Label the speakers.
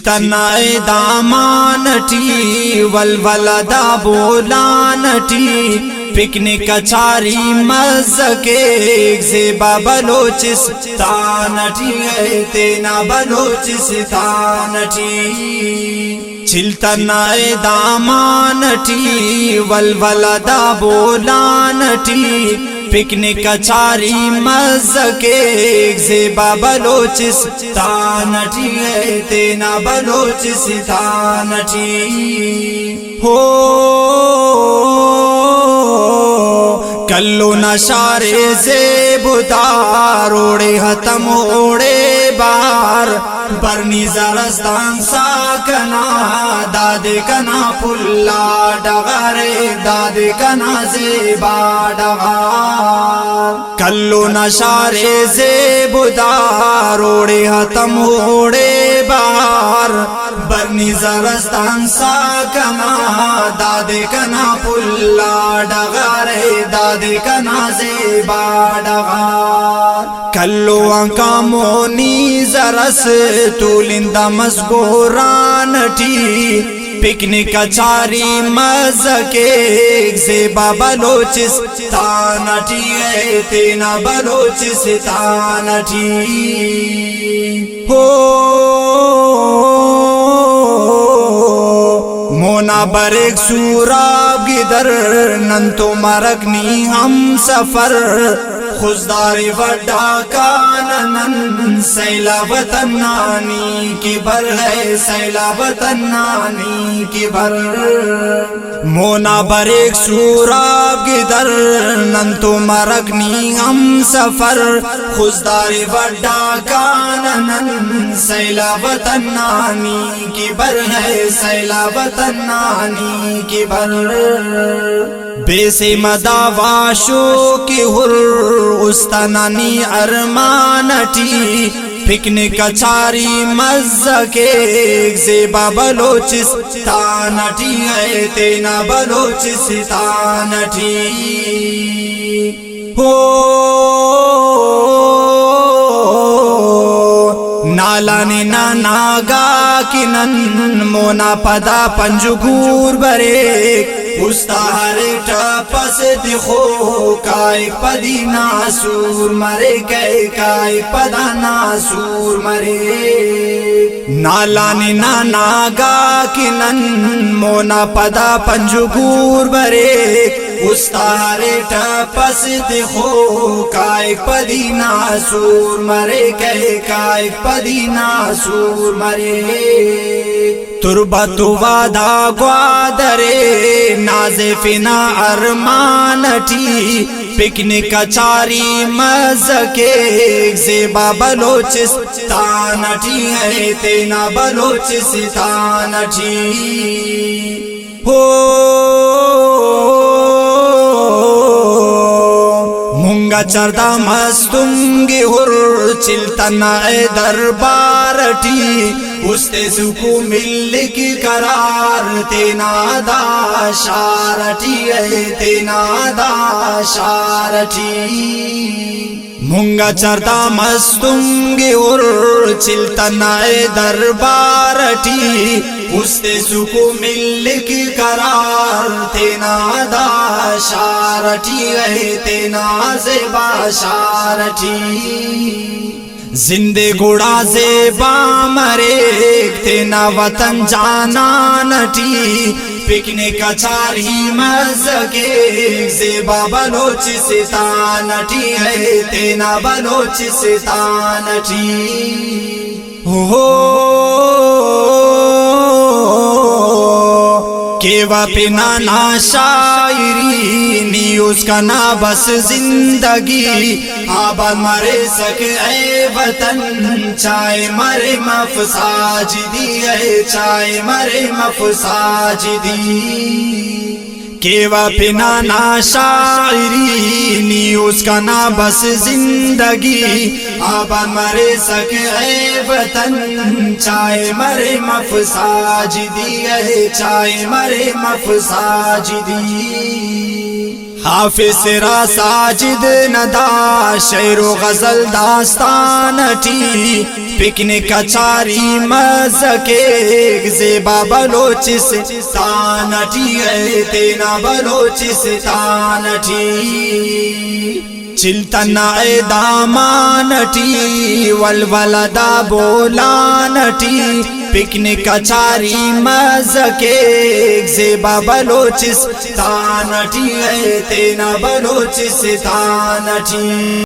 Speaker 1: चिल्तनाए दामानटी वलवलदा बोलानटी picnic चारी मज़के ज़ेबा बलोचिस्तानटी तेना बलोचिस्तानटी चिल्तनाए दामानटी वलवलदा बोलानटी picnic चारी मज़के ज़ेबा बलोचिस्तानटी तेना बलोचिस्तानटी हो कल्लो नशारे ज़ेबुदार ओढ़े हतम ओढ़े बार बरनी ज़रस्तान साकना दादे कना पुल्ला डगारे दादे कना ज़ेबा डगार कल्लो नशारे ज़ेबुदार ओढ़े हतम ओढ़े बार बरनी ज़रस्तान साकना दादे कना पुल्ला डगारे दादे कना ज़ेबा डगार कल्लो अंका मोनी ज़रस तूलिंदा मज़गोरानटी पिकनिक चारी मज़के ज़ेबा बलोचिस्तानटी तेना बलोचिस्तानटी हो मोना बरेक सूराब गिदर नंतो मरकनी हम सफर खुजदारी वड्डा कानन सैला वतन नानी की भर है सैला वतन नानी की भर मोना बरेक सूराब गिदर नंतो मरकनी हम सफर खुजदारी वड्डा कानन सैला वतन नानी की भर है सैला वतन नानी की भर बेसे मदावाशो की हुर उस्तनानी अरमानटी पिकनिक चारी मज़के ज़ेबा बलोचिस्तानटी तेना बलोचिस्तानटी हो नाला ने नागा किनन मोना पदा पंजुगूर बरे उस्ताहरे टपस दिखो काय पदी नासूर मरे काय पदा नासूर मरे नाला ने नागा किनन मोना पदा पंजुगूर बरे उस्ताहरे टपस दिखो काय पदी नासूर मरे काय पदी नासूर मरे तुरबतु वादा ग्वादरे नाज़िफिना अरमानटी पिकनिक चारी मज़के ज़ेबा बलोचिस्तानटी तेना बलोचिस्तानटी हो मुंगा चरदा मस्तुंगी हुर चिल्तनाए दरबारटी उस्ते सुकू मिल की करार तेना दा शारटी तेना दा शारटी मुंगा चरदा मस्तुंगी उर चिल्तनाए दरबारटी उस्ते सुकू मिल की करार तेना दा शारटी तेना ज़ेबा शारटी जिंदे गुड़ा ज़ेबा मरे तेना वतन जाना नटी पिकनिक चारी मज़के ज़ेबा बलोचिस्तानटी तेना बलोचिस्तानटी हो केवा पिना ना शायरी नी उसका ना बस जिंदगी आबाद मरे सके ऐ वतन चाहे मरे मफसाजिदी चाहे मरे मफसाजिदी केवा पिना ना शायरी नी उसका ना बस जिंदगी आबाद मरे सके ऐ वतन चाहे मरे मफसाजिदी चाहे मरे मफसाजिदी हाफिज रा साजिद नदा शेर व गजल दास्तान टी पिकनिक कचारी मज़के ज़ेबा बलोचिस्तान टी तेना बलोचिस्तान टी चिल्तना दामान टी वलवलदा बोलान टी पिकनिक कचारी मज़के ज़ेबा बलोचिस्तान टी तेना बलोचिस्तान टी।